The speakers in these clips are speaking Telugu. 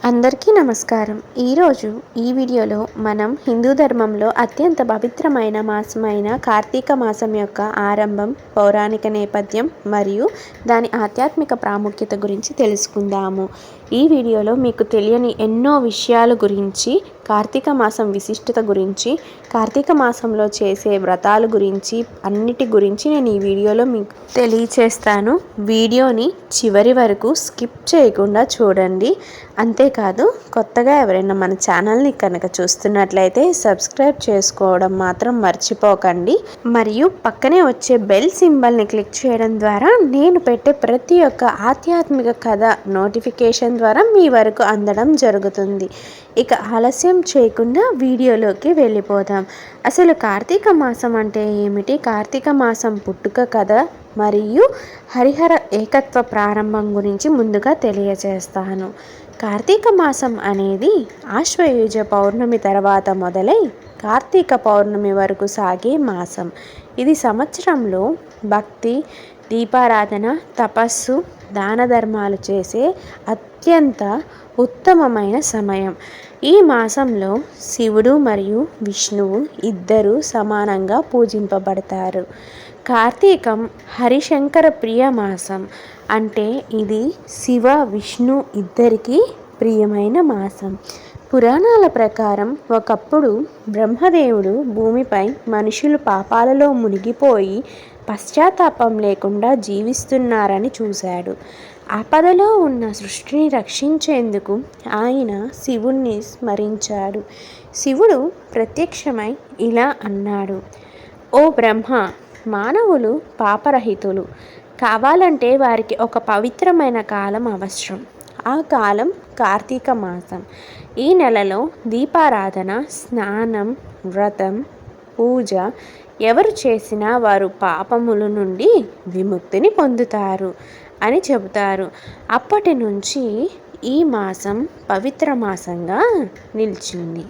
అందరికీ నమస్కారం. ఈరోజు ఈ వీడియోలో మనం హిందూ ధర్మంలో అత్యంత పవిత్రమైన మాసమైన కార్తీక మాసం యొక్క ఆరంభం, పౌరాణిక నేపథ్యం మరియు దాని ఆధ్యాత్మిక ప్రాముఖ్యత గురించి తెలుసుకుందాము. ఈ వీడియోలో మీకు తెలియని ఎన్నో విషయాల గురించి, కార్తీక మాసం విశిష్టత గురించి, కార్తీక మాసంలో చేసే వ్రతాల గురించి, అన్నిటి గురించి నేను ఈ వీడియోలో మీకు తెలియచేస్తాను. వీడియోని చివరి వరకు స్కిప్ చేయకుండా చూడండి. అంతేకాదు, కొత్తగా ఎవరైనా మన ఛానల్ని కనుక చూస్తున్నట్లయితే సబ్స్క్రైబ్ చేసుకోవడం మాత్రం మర్చిపోకండి. మరియు పక్కనే వచ్చే బెల్ సింబల్ని క్లిక్ చేయడం ద్వారా నేను పెట్టే ప్రతి ఒక్క ఆధ్యాత్మిక కథ నోటిఫికేషన్ ద్వారా మీ వరకు అందడం జరుగుతుంది. ఇక ఆలస్యం చేయకుండా వీడియోలోకి వెళ్ళిపోదాం. అసలు కార్తీక మాసం అంటే ఏమిటి, కార్తీక మాసం పుట్టుక కథ మరియు హరిహర ఏకత్వ ప్రారంభం గురించి ముందుగా తెలియజేస్తాను. కార్తీక మాసం అనేది ఆశ్వయుజ పౌర్ణమి తర్వాత మొదలై కార్తీక పౌర్ణమి వరకు సాగే మాసం. ఇది సంవత్సరంలో భక్తి, దీపారాధన, తపస్సు, దాన ధర్మాలు చేసే అత్యంత ఉత్తమమైన సమయం. ఈ మాసంలో శివుడు మరియు విష్ణువు ఇద్దరు సమానంగా పూజింపబడతారు. కార్తీకం హరిశంకర ప్రియ మాసం, అంటే ఇది శివ విష్ణు ఇద్దరికీ ప్రియమైన మాసం. పురాణాల ప్రకారం ఒకప్పుడు బ్రహ్మదేవుడు భూమిపై మనుషులు పాపాలలో మునిగిపోయి పశ్చాత్తాపం లేకుండా జీవిస్తున్నారని చూశాడు. ఆపదలో ఉన్న సృష్టిని రక్షించేందుకు ఆయన శివుణ్ణి స్మరించాడు. శివుడు ప్రత్యక్షమై ఇలా అన్నాడు: ఓ బ్రహ్మ, మానవులు పాపరహితులు కావాలంటే వారికి ఒక పవిత్రమైన కాలం అవసరం. ఆ కాలం కార్తీక మాసం. ఈ నెలలో దీపారాధన, స్నానం, వ్రతం, పూజ ఎవరు చేసినా వారు పాపముల నుండి విముక్తిని పొందుతారు అని చెబుతారు. అప్పటి నుంచి ఈ మాసం పవిత్ర మాసంగా నిలిచింది.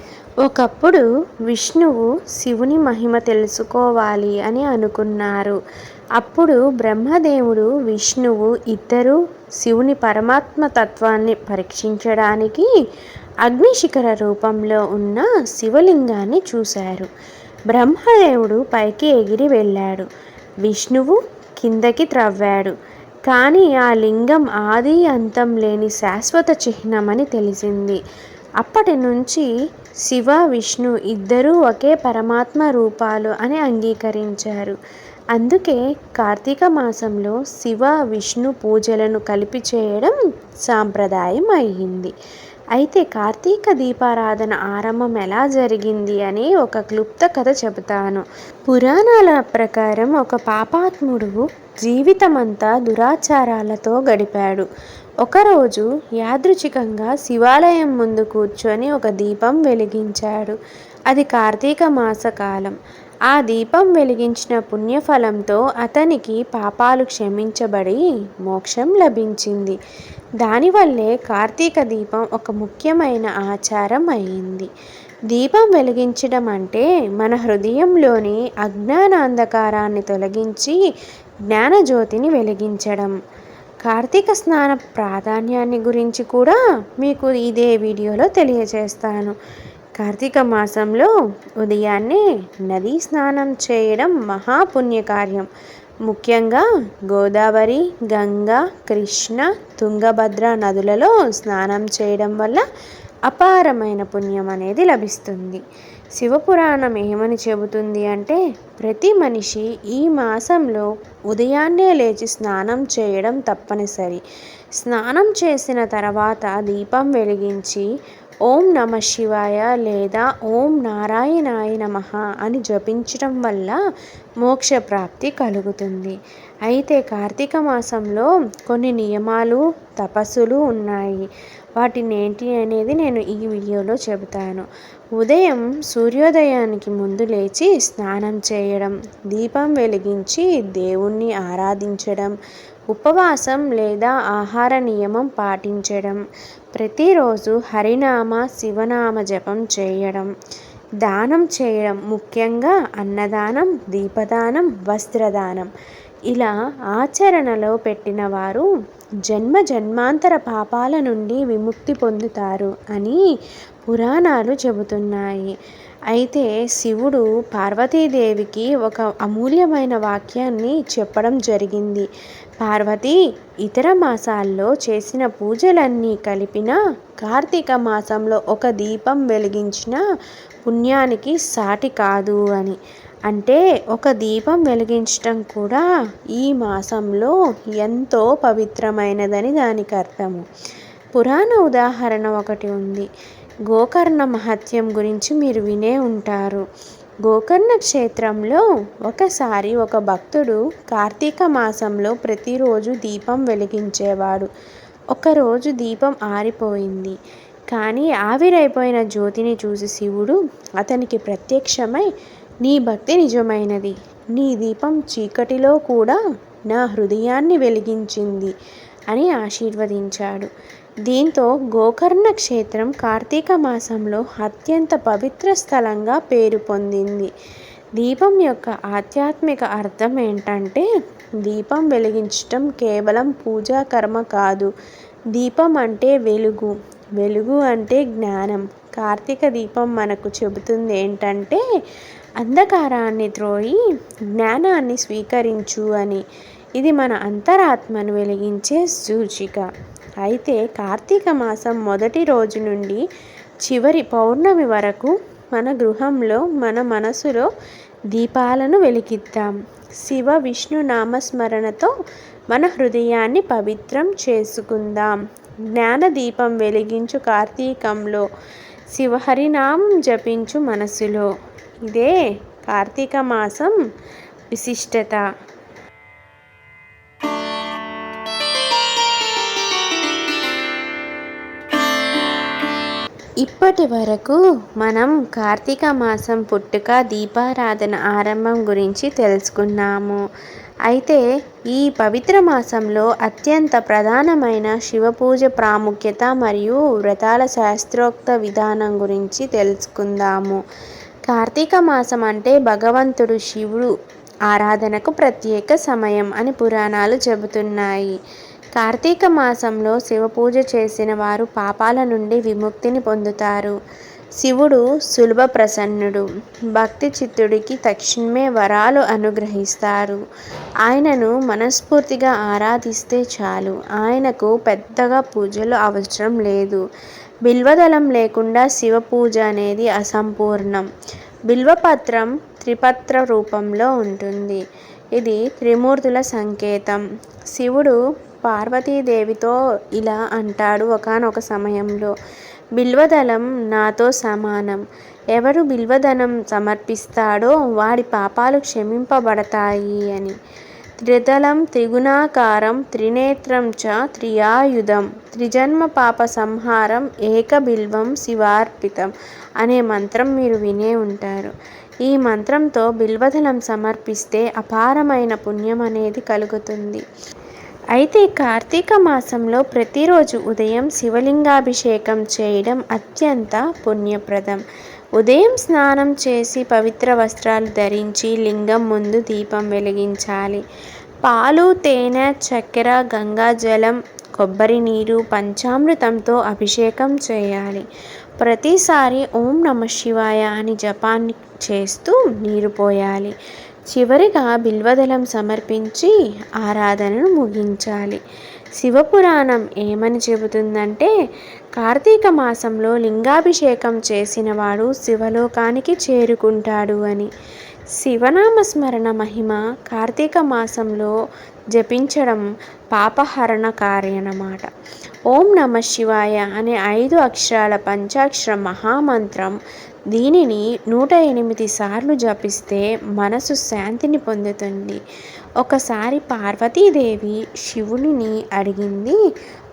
ఒకప్పుడు విష్ణువు శివుని మహిమ తెలుసుకోవాలి అని అనుకున్నారు. అప్పుడు బ్రహ్మదేవుడు, విష్ణువు ఇద్దరు శివుని పరమాత్మ తత్వాన్ని పరీక్షించడానికి అగ్నిశిఖర రూపంలో ఉన్న శివలింగాన్ని చూశారు. బ్రహ్మదేవుడు పైకి ఎగిరి వెళ్ళాడు, విష్ణువు కిందకి త్రవ్వాడు. కానీ ఆ లింగం ఆది అంతం లేని శాశ్వత చిహ్నమని తెలిసింది. అప్పటి నుంచి శివ విష్ణు ఇద్దరూ ఒకే పరమాత్మ రూపాలు అని అంగీకరించారు. అందుకే కార్తీక మాసంలో శివ విష్ణు పూజలను కలిపి చేయడం సాంప్రదాయం అయ్యింది. అయితే కార్తీక దీపారాధన ఆరంభం ఎలా జరిగింది అని ఒక క్లుప్త కథ చెబుతాను. పురాణాల ప్రకారం ఒక పాపాత్ముడు జీవితమంతా దురాచారాలతో గడిపాడు. ఒకరోజు యాదృచ్ఛికంగా శివాలయం ముందు కూర్చొని ఒక దీపం వెలిగించాడు. అది కార్తీక మాసకాలం. ఆ దీపం వెలిగించిన పుణ్యఫలంతో అతనికి పాపాలు క్షమించబడి మోక్షం లభించింది. దానివల్లే కార్తీక దీపం ఒక ముఖ్యమైన ఆచారం అయింది. దీపం వెలిగించడం అంటే మన హృదయంలోని అజ్ఞాన అంధకారాన్ని తొలగించి జ్ఞానజ్యోతిని వెలిగించడం. కార్తీక స్నాన ప్రాధాన్యాన్ని గురించి కూడా మీకు ఇదే వీడియోలో తెలియజేస్తాను. కార్తీక మాసంలో ఉదయాన్నే నదీ స్నానం చేయడం మహాపుణ్యకార్యం. ముఖ్యంగా గోదావరి, గంగా, కృష్ణ, తుంగభద్ర నదులలో స్నానం చేయడం వల్ల అపారమైన పుణ్యం అనేది లభిస్తుంది. శివపురాణం ఏమని చెబుతుంది అంటే, ప్రతి మనిషి ఈ మాసంలో ఉదయాన్నే లేచి స్నానం చేయడం తప్పనిసరి. స్నానం చేసిన తర్వాత దీపం వెలిగించి ఓం నమ శివాయ లేదా ఓం నారాయణాయ నమః అని జపించడం వల్ల మోక్షప్రాప్తి కలుగుతుంది. అయితే కార్తీక మాసంలో కొన్ని నియమాలు, తపస్సులు ఉన్నాయి. వాటిని ఏంటి అనేది నేను ఈ వీడియోలో చెబుతాను. ఉదయం సూర్యోదయానికి ముందు లేచి స్నానం చేయడం, దీపం వెలిగించి దేవుణ్ణి ఆరాధించడం, ఉపవాసం లేదా ఆహార నియమం పాటించడం, ప్రతిరోజు హరినామ శివనామ జపం చేయడం, దానం చేయడం, ముఖ్యంగా అన్నదానం, దీపదానం, వస్త్రదానం. ఇలా ఆచరణలో పెట్టిన వారు జన్మ జన్మాంతర పాపాల నుండి విముక్తి పొందుతారు అని పురాణాలు చెబుతున్నాయి. అయితే శివుడు పార్వతీదేవికి ఒక అమూల్యమైన వాక్యాన్ని చెప్పడం జరిగింది. పార్వతి, ఇతర మాసాల్లో చేసిన పూజలన్నీ కలిపిన కార్తీక మాసంలో ఒక దీపం వెలిగించిన పుణ్యానికి సాటి కాదు అని. అంటే ఒక దీపం వెలిగించటం కూడా ఈ మాసంలో ఎంతో పవిత్రమైనదని దానికి అర్థము. పురాణ ఉదాహరణ ఒకటి ఉంది. గోకర్ణ మహత్యం గురించి మీరు వినే ఉంటారు. గోకర్ణ క్షేత్రంలో ఒకసారి ఒక భక్తుడు కార్తీక మాసంలో ప్రతిరోజు దీపం వెలిగించేవాడు. ఒకరోజు దీపం ఆరిపోయింది. కానీ ఆవిరైపోయిన జ్యోతిని చూసి శివుడు అతనికి ప్రత్యక్షమై, నీ భక్తి నిజమైనది. నీ దీపం చీకటిలో కూడా నా హృదయాన్ని వెలిగించింది అని ఆశీర్వదించాడు. దీంతో గోకర్ణ క్షేత్రం కార్తీక మాసంలో అత్యంత పవిత్ర స్థలంగా పేరు పొందింది. దీపం యొక్క ఆధ్యాత్మిక అర్థం ఏంటంటే, దీపం వెలిగించటం కేవలం పూజా కర్మ కాదు. దీపం అంటే వెలుగు, వెలుగు అంటే జ్ఞానం. కార్తీక దీపం మనకు చెబుతుంది ఏంటంటే, అంధకారాన్ని త్రోయి జ్ఞానాన్ని స్వీకరించు అని. ఇది మన అంతరాత్మను వెలిగించే సూచిక. అయితే కార్తీక మాసం మొదటి రోజు నుండి చివరి పౌర్ణమి వరకు మన గృహంలో, మన మనసులో దీపాలను వెలిగిద్దాం. శివ విష్ణు నామస్మరణతో మన హృదయాన్ని పవిత్రం చేసుకుందాం. జ్ఞాన దీపం వెలిగించు కార్తీకంలో, శివహరినామం జపించు మనసులో. ఇదే కార్తీక మాసం విశిష్టత. ఇప్పటి వరకు మనం కార్తీక మాసం పుట్టుక, దీపారాధన ఆరంభం గురించి తెలుసుకున్నాము. అయితే ఈ పవిత్ర మాసంలో అత్యంత ప్రధానమైన శివపూజ ప్రాముఖ్యత మరియు వ్రతాల శాస్త్రోక్త విధానం గురించి తెలుసుకుందాము. కార్తీక మాసం అంటే భగవంతుడు శివుడు ఆరాధనకు ప్రత్యేక సమయం అని పురాణాలు చెబుతున్నాయి. కార్తీక మాసంలో శివపూజ చేసిన వారు పాపాల నుండి విముక్తిని పొందుతారు. శివుడు సులభ ప్రసన్నుడు. భక్తి చిత్తుడికి తక్షణమే వరాలు అనుగ్రహిస్తారు. ఆయనను మనస్ఫూర్తిగా ఆరాధిస్తే చాలు. ఆయనకు పెద్దగా పూజలు అవసరం లేదు. బిల్వదళం లేకుండా శివ పూజ అనేది అసంపూర్ణం. బిల్వపత్రం త్రిపత్ర రూపంలో ఉంటుంది. ఇది త్రిమూర్తుల సంకేతం. శివుడు పార్వతీదేవితో ఇలా అంటాడు ఒకానొక సమయంలో, బిల్వదళం నాతో సమానం. ఎవరు బిల్వదళం సమర్పిస్తాడో వాడి పాపాలు క్షమింపబడతాయి అని. త్రిదళం త్రిగుణాకారం త్రినేత్రం చ త్రియాయుధం త్రిజన్మ పాప సంహారం ఏక బిల్వం శివార్పితం అనే మంత్రం మీరు వినే ఉంటారు. ఈ మంత్రంతో బిల్వదళం సమర్పిస్తే అపారమైన పుణ్యం అనేది కలుగుతుంది. అయితే కార్తీక మాసంలో ప్రతిరోజు ఉదయం శివలింగాభిషేకం చేయడం అత్యంత పుణ్యప్రదం. ఉదయం స్నానం చేసి పవిత్ర వస్త్రాలు ధరించి లింగం ముందు దీపం వెలిగించాలి. పాలు, తేనె, చక్కెర, గంగాజలం, కొబ్బరి నీరు, పంచామృతంతో అభిషేకం చేయాలి. ప్రతిసారి ఓం నమః శివాయ అని జపాన్ని చేస్తూ నీరు పోయాలి. చివరిగా బిల్వదళం సమర్పించి ఆరాధనను ముగించాలి. శివపురాణం ఏమని చెబుతుందంటే, కార్తీక మాసంలో లింగాభిషేకం చేసిన వాడు శివలోకానికి చేరుకుంటాడు అని. శివనామస్మరణ మహిమ కార్తీక మాసంలో జపించడం పాపహరణకారి అన్నమాట. ఓం నమః శివాయ అనే 5 అక్షరాల పంచాక్షర మహామంత్రం. దీనిని 108 సార్లు జపిస్తే మనసు శాంతిని పొందుతుంది. ఒకసారి పార్వతీదేవి శివుని అడిగింది,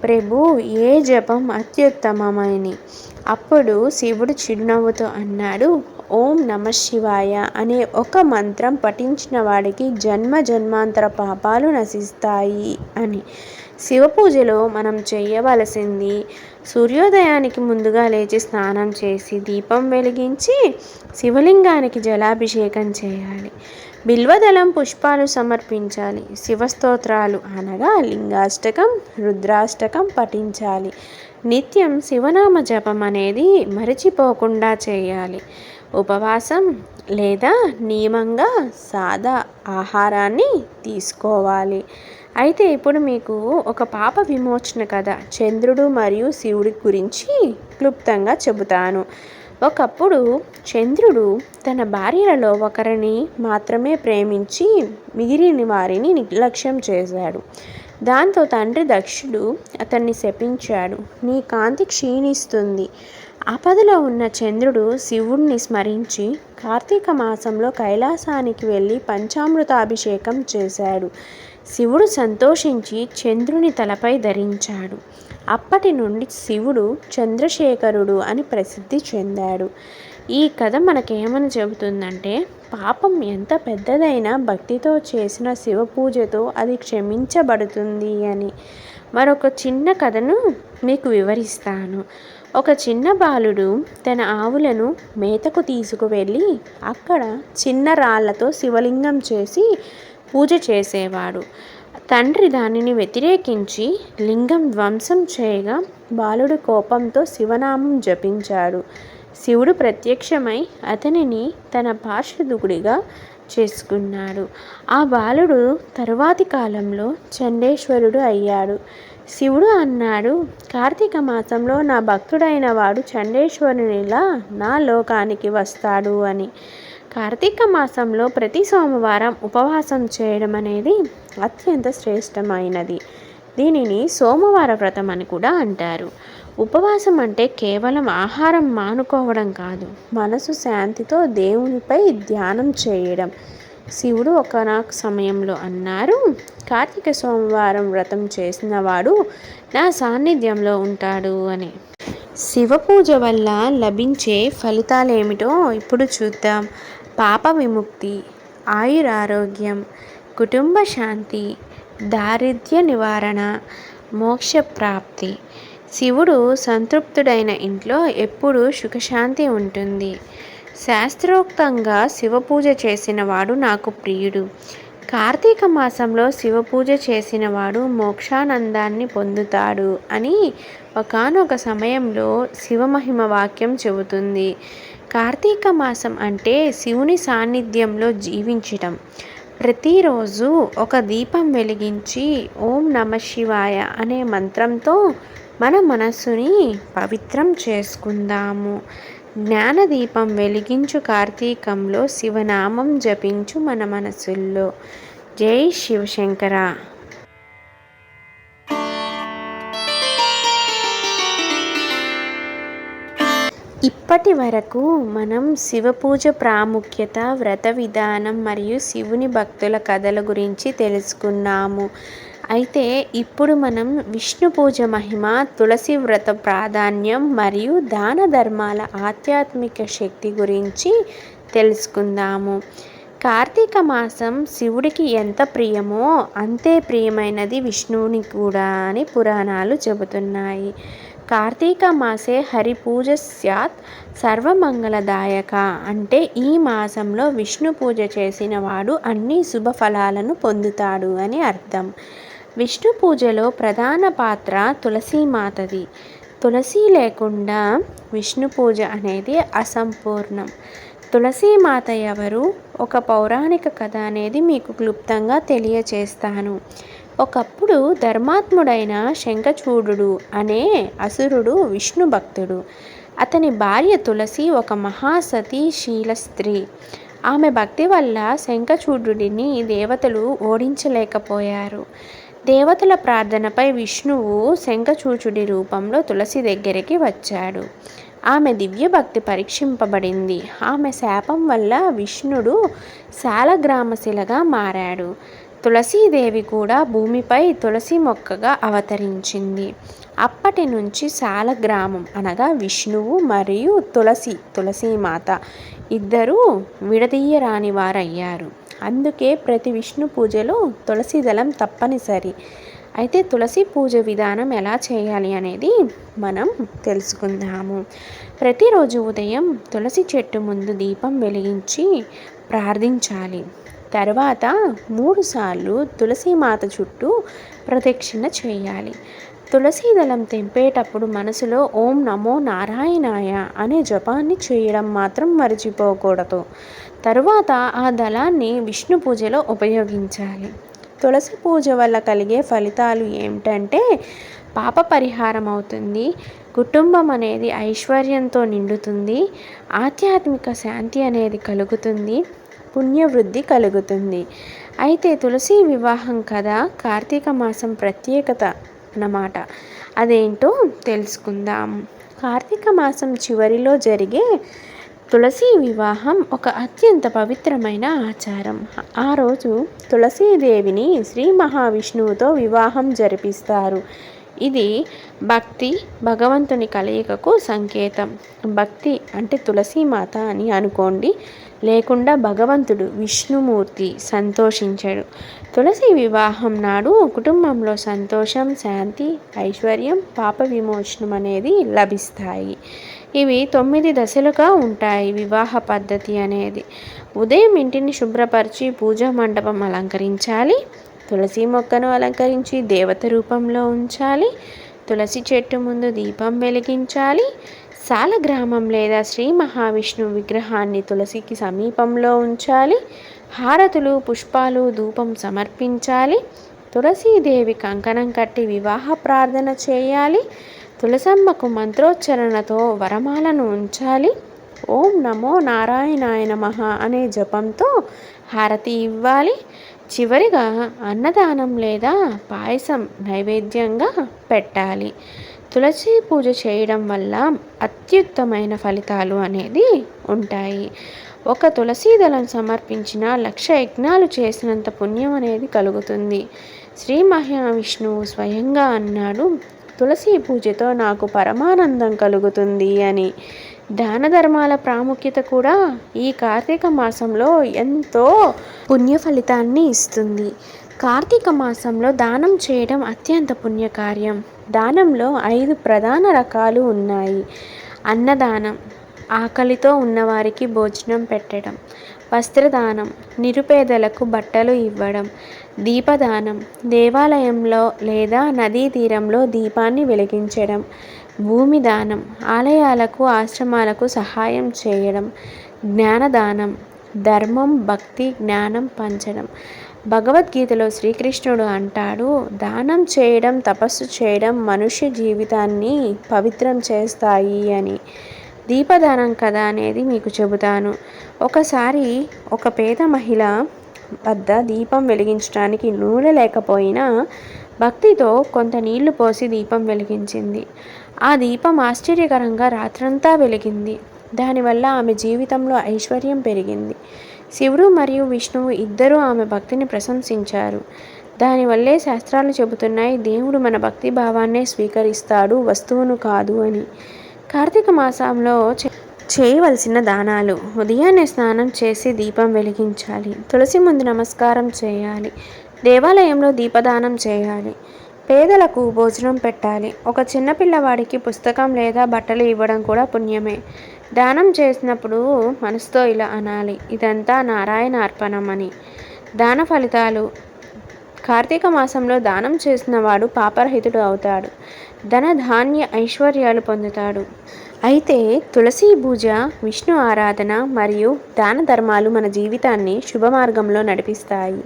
ప్రభు ఏ జపం అత్యుత్తమమని. అప్పుడు శివుడు చిరునవ్వుతో అన్నాడు, ఓం నమః శివాయ అనే ఒక మంత్రం పఠించిన వాడికి జన్మ జన్మాంతర పాపాలు నశిస్తాయి అని. శివపూజలో మనం చేయవలసింది, సూర్యోదయానికి ముందుగా లేచి స్నానం చేసి దీపం వెలిగించి శివలింగానికి జలాభిషేకం చేయాలి. బిల్వదళం పుష్పాలు సమర్పించాలి. శివస్తోత్రాలు అనగా లింగాష్టకం, రుద్రాష్టకం పఠించాలి. నిత్యం శివనామ జపం అనేది మరచిపోకుండా చేయాలి. ఉపవాసం లేదా నియమంగా సాదా ఆహారాన్ని తీసుకోవాలి. అయితే ఇప్పుడు మీకు ఒక పాప విమోచన కథ చంద్రుడు మరియు శివుడి గురించి క్లుప్తంగా చెబుతాను. ఒకప్పుడు చంద్రుడు తన భార్యలలో ఒకరిని మాత్రమే ప్రేమించి మిగిలిన వారిని నిర్లక్ష్యం చేశాడు. దాంతో తండ్రి దక్షుడు అతన్ని శపించాడు. నీ కాంతి క్షీణిస్తుంది. ఆపదలో ఉన్న చంద్రుడు శివుణ్ణి స్మరించి కార్తీక మాసంలో కైలాసానికి వెళ్ళి పంచామృతాభిషేకం చేశాడు. శివుడు సంతోషించి చంద్రుని తలపై ధరించాడు. అప్పటి నుండి శివుడు చంద్రశేఖరుడు అని ప్రసిద్ధి చెందాడు. ఈ కథ మనకేమని చెబుతుందంటే, పాపం ఎంత పెద్దదైనా భక్తితో చేసిన శివ పూజతో అది క్షమించబడుతుంది అని. మరొక చిన్న కథను మీకు వివరిస్తాను. ఒక చిన్న బాలుడు తన ఆవులను మేతకు తీసుకువెళ్ళి అక్కడ చిన్న రాళ్లతో శివలింగం చేసి పూజ చేసేవాడు. తండ్రి దానిని వ్యతిరేకించి లింగం ధ్వంసం చేయగా బాలుడు కోపంతో శివనామం జపించాడు. శివుడు ప్రత్యక్షమై అతనిని తన పార్షదుడిగా చేసుకున్నాడు. ఆ బాలుడు తరువాతి కాలంలో చండేశ్వరుడు అయ్యాడు. శివుడు అన్నాడు, కార్తీక మాసంలో నా భక్తుడైన వాడు చండేశ్వరునిలా నా లోకానికి వస్తాడు అని. కార్తీక మాసంలో ప్రతి సోమవారం ఉపవాసం చేయడం అనేది అత్యంత శ్రేష్టమైనది. దీనిని సోమవార వ్రతం అని కూడా అంటారు. ఉపవాసం అంటే కేవలం ఆహారం మానుకోవడం కాదు, మనసు శాంతితో దేవునిపై ధ్యానం చేయడం. శివుడు ఒకనొక సమయంలో అన్నారు, కార్తీక సోమవారం వ్రతం చేసినవాడు నా సాన్నిధ్యంలో ఉంటాడు అని. శివ పూజ వల్ల లభించే ఫలితాలేమిటో ఇప్పుడు చూద్దాం. పాప విముక్తి, ఆయురారోగ్యం, కుటుంబ శాంతి, దారిద్ర్య నివారణ, మోక్షప్రాప్తి. శివుడు సంతృప్తుడైన ఇంట్లో ఎప్పుడూ సుఖశాంతి ఉంటుంది. శాస్త్రోక్తంగా శివపూజ చేసినవాడు నాకు ప్రియుడు. కార్తీక మాసంలో శివపూజ చేసినవాడు మోక్షానందాన్ని పొందుతాడు అని ఒకానొక సమయంలో శివమహిమ వాక్యం చెబుతుంది. కార్తీక మాసం అంటే శివుని సాన్నిధ్యంలో జీవించటం. ప్రతిరోజు ఒక దీపం వెలిగించి ఓం నమః శివాయ అనే మంత్రంతో మన మనస్సుని పవిత్రం చేసుకుందాము. జ్ఞానదీపం వెలిగించు కార్తీకంలో శివనామం జపించు మన మనసుల్లో. జై శివశంకర. ఇప్పటి వరకు మనం శివపూజ ప్రాముఖ్యత, వ్రత విధానం మరియు శివుని భక్తుల కథల గురించి తెలుసుకున్నాము. అయితే ఇప్పుడు మనం విష్ణు పూజ మహిమ, తులసి వ్రత ప్రాధాన్యం మరియు దాన ధర్మాల ఆధ్యాత్మిక శక్తి గురించి తెలుసుకుందాము. కార్తీక మాసం శివుడికి ఎంత ప్రియమో అంతే ప్రియమైనది విష్ణువుని కూడా అని పురాణాలు చెబుతున్నాయి. కార్తీక మాసే హరిపూజ స్యాత్ సర్వమంగళదాయక అంటే ఈ మాసంలో విష్ణు పూజ చేసిన వాడు అన్ని శుభ ఫలాలను పొందుతాడు అని అర్థం. విష్ణు పూజలో ప్రధాన పాత్ర తులసీమాతది. తులసి లేకుండా విష్ణు పూజ అనేది అసంపూర్ణం. తులసీమాత ఎవరు? ఒక పౌరాణిక కథ అనేది మీకు క్లుప్తంగా తెలియచేస్తాను. ఒకప్పుడు ధర్మాత్ముడైన శంఖచూడుడు అనే అసురుడు విష్ణు భక్తుడు. అతని భార్య తులసి ఒక మహాసతీశీల స్త్రీ. ఆమె భక్తి వల్ల శంఖచూడుడిని దేవతలు ఓడించలేకపోయారు. దేవతల ప్రార్థనపై విష్ణువు శంఖచూచుడి రూపంలో తులసి దగ్గరికి వచ్చాడు. ఆమె దివ్య భక్తి పరీక్షింపబడింది. ఆమె శాపం వల్ల విష్ణుడు శాలగ్రామశిలగా మారాడు. తులసీదేవి కూడా భూమిపై తులసి మొక్కగా అవతరించింది. అప్పటి నుంచి శాలగ్రామం అనగా విష్ణువు మరియు తులసీమాత ఇద్దరూ విడదీయరాని వారయ్యారు. అందుకే ప్రతి విష్ణు పూజలో తులసి దళం తప్పనిసరి. అయితే తులసి పూజ విధానం ఎలా చేయాలి అనేది మనం తెలుసుకుందాము. ప్రతిరోజు ఉదయం తులసి చెట్టు ముందు దీపం వెలిగించి ప్రార్థించాలి. తర్వాత 3 సార్లు తులసీమాత చుట్టూ ప్రదక్షిణ చేయాలి. తులసీ దళం తెంపేటప్పుడు మనసులో ఓం నమో నారాయణాయ అనే జపాన్ని చేయడం మాత్రం మర్చిపోకూడదు. తరువాత ఆ దళాన్ని విష్ణు పూజలో ఉపయోగించాలి. తులసి పూజ వల్ల కలిగే ఫలితాలు ఏమిటంటే పాప పరిహారం అవుతుంది, కుటుంబం అనేది ఐశ్వర్యంతో నిండుతుంది, ఆధ్యాత్మిక శాంతి అనేది కలుగుతుంది, పుణ్యవృద్ధి కలుగుతుంది. అయితే తులసి వివాహం కదా కార్తీక మాసం ప్రత్యేకత అన్నమాట. అదేంటో తెలుసుకుందాం. కార్తీక మాసం చివరిలో జరిగే తులసి వివాహం ఒక అత్యంత పవిత్రమైన ఆచారం. ఆ రోజు తులసీదేవిని శ్రీ మహావిష్ణువుతో వివాహం జరిపిస్తారు. ఇది భక్తి భగవంతుని కలయికకు సంకేతం. భక్తి అంటే తులసీమాత అని అనుకోండి, లేకుండా భగవంతుడు విష్ణుమూర్తి సంతోషించడు. తులసి వివాహం నాడు కుటుంబంలో సంతోషం, శాంతి, ఐశ్వర్యం, పాప విమోచనం అనేది లభిస్తాయి. ఇవి 9 దశలుగా ఉంటాయి వివాహ పద్ధతి అనేది. ఉదయం ఇంటిని శుభ్రపరిచి పూజా మండపం అలంకరించాలి. తులసి మొక్కను అలంకరించి దేవత రూపంలో ఉంచాలి. తులసి చెట్టు ముందు దీపం వెలిగించాలి. సాలగ్రామం లేదా శ్రీ మహావిష్ణువు విగ్రహాన్ని తులసికి సమీపంలో ఉంచాలి. హారతులు, పుష్పాలు, ధూపం సమర్పించాలి. తులసీదేవి కంకణం కట్టి వివాహ ప్రార్థన చేయాలి. తులసమ్మకు మంత్రోచ్చరణతో వరమాలను ఉంచాలి. ఓం నమో నారాయణాయ నమః అనే జపంతో హారతి ఇవ్వాలి. చివరిగా అన్నదానం లేదా పాయసం నైవేద్యంగా పెట్టాలి. తులసి పూజ చేయడం వల్ల అత్యుత్తమైన ఫలితాలు అనేది ఉంటాయి. ఒక తులసీ దళం సమర్పించిన 1,00,000 యజ్ఞాలు చేసినంత పుణ్యం అనేది కలుగుతుంది. శ్రీ మహావిష్ణువు స్వయంగా అన్నాడు, తులసి పూజతో నాకు పరమానందం కలుగుతుంది అని. దాన ధర్మాల ప్రాముఖ్యత కూడా ఈ కార్తీక మాసంలో ఎంతో పుణ్య ఫలితాన్ని ఇస్తుంది. కార్తీక మాసంలో దానం చేయడం అత్యంత పుణ్యకార్యం. దానంలో 5 ప్రధాన రకాలు ఉన్నాయి. అన్నదానం, ఆకలితో ఉన్నవారికి భోజనం పెట్టడం. వస్త్రదానం, నిరుపేదలకు బట్టలు ఇవ్వడం. దీపదానం, దేవాలయంలో లేదా నదీ తీరంలో దీపాన్ని వెలిగించడం. భూమి దానం, ఆలయాలకు ఆశ్రమాలకు సహాయం చేయడం. జ్ఞానదానం, ధర్మం, భక్తి, జ్ఞానం పంచడం. భగవద్గీతలో శ్రీకృష్ణుడు అంటాడు, దానం చేయడం, తపస్సు చేయడం మనుష్య జీవితాన్ని పవిత్రం చేస్తాయి అని. దీపదానం కథ అనేది మీకు చెబుతాను. ఒకసారి ఒక పేద మహిళ వద్ద దీపం వెలిగించడానికి నూనె లేకపోయినా భక్తితో కొంత నీళ్లు పోసి దీపం వెలిగించింది. ఆ దీపం ఆశ్చర్యకరంగా రాత్రంతా వెలిగింది. దానివల్ల ఆమె జీవితంలో ఐశ్వర్యం పెరిగింది. శివుడు మరియు విష్ణువు ఇద్దరూ ఆమె భక్తిని ప్రశంసించారు. దానివల్లే శాస్త్రాలు చెబుతున్నాయి, దేవుడు మన భక్తి భావాన్నే స్వీకరిస్తాడు, వస్తువును కాదు అని. కార్తీక మాసంలో చేయవలసిన దానాలు: ఉదయాన్నే స్నానం చేసి దీపం వెలిగించాలి. తులసి ముందు నమస్కారం చేయాలి. దేవాలయంలో దీపదానం చేయాలి. పేదలకు భోజనం పెట్టాలి. ఒక చిన్న పిల్లవాడికి పుస్తకం లేదా బట్టలు ఇవ్వడం కూడా పుణ్యమే. దానం చేసినప్పుడు మనసుతో ఇలా అనాలి, ఇదంతా నారాయణ అర్పణం అని. దాన ఫలితాలు: కార్తీక మాసంలో దానం చేసిన వాడు పాపరహితుడు అవుతాడు. ధన ధాన్య ఐశ్వర్యాలు పొందుతాడు. అయితే తులసి పూజ, విష్ణు ఆరాధన మరియు దాన ధర్మాలు మన జీవితాన్ని శుభమార్గంలో నడిపిస్తాయి.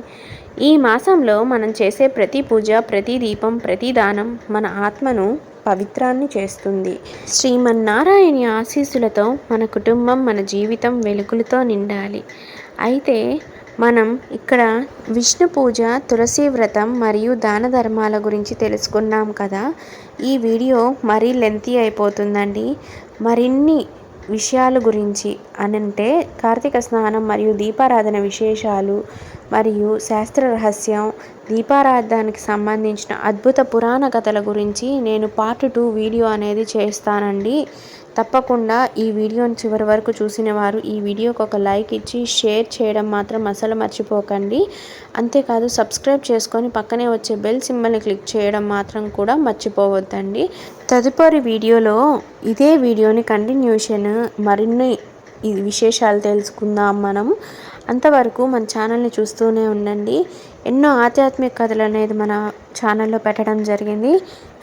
ఈ మాసంలో మనం చేసే ప్రతి పూజ, ప్రతి దీపం, ప్రతి దానం మన ఆత్మను పవిత్రాన్ని చేస్తుంది. శ్రీమన్నారాయణ ఆశీస్సులతో మన కుటుంబం, మన జీవితం వెలుగులతో నిండాలి. అయితే మనం ఇక్కడ విష్ణు పూజ, తులసి వ్రతం మరియు దాన ధర్మాల గురించి తెలుసుకున్నాం కదా. ఈ వీడియో మరీ లెంతీ అయిపోతుందండి. మరిన్ని విషయాల గురించి అనంటే కార్తీక స్నానం మరియు దీపారాధన విశేషాలు మరియు శాస్త్ర రహస్యం, దీపారాధనకి సంబంధించిన అద్భుత పురాణ కథల గురించి నేను పార్ట్ 2 వీడియో అనేది చేస్తానండి. తప్పకుండా ఈ వీడియోని చివరి వరకు చూసిన వారు ఈ వీడియోకి ఒక లైక్ ఇచ్చి షేర్ చేయడం మాత్రం అసలు మర్చిపోకండి. అంతేకాదు సబ్స్క్రైబ్ చేసుకొని పక్కనే వచ్చే బెల్ సింబల్ని క్లిక్ చేయడం మాత్రం కూడా మర్చిపోవద్దండి. తదుపరి వీడియోలో ఇదే వీడియోని కంటిన్యూషన్ మరిన్ని విశేషాలు తెలుసుకుందాం మనం. అంతవరకు మన ఛానల్ని చూస్తూనే ఉండండి. ఎన్నో ఆధ్యాత్మిక కథలు అనేది మన ఛానల్లో పెట్టడం జరిగింది.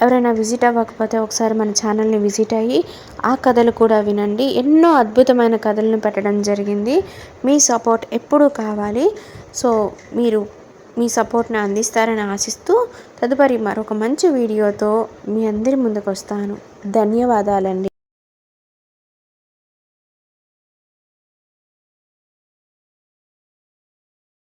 ఎవరైనా విజిట్ అవ్వకపోతే ఒకసారి మన ఛానల్ని విజిట్ అయ్యి ఆ కథలు కూడా వినండి. ఎన్నో అద్భుతమైన కథలను పెట్టడం జరిగింది. మీ సపోర్ట్ ఎప్పుడూ కావాలి. సో మీరు మీ సపోర్ట్ని అందిస్తారని ఆశిస్తూ తదుపరి మరొక మంచి వీడియోతో మీ అందరి ముందుకు వస్తాను. ధన్యవాదాలండి.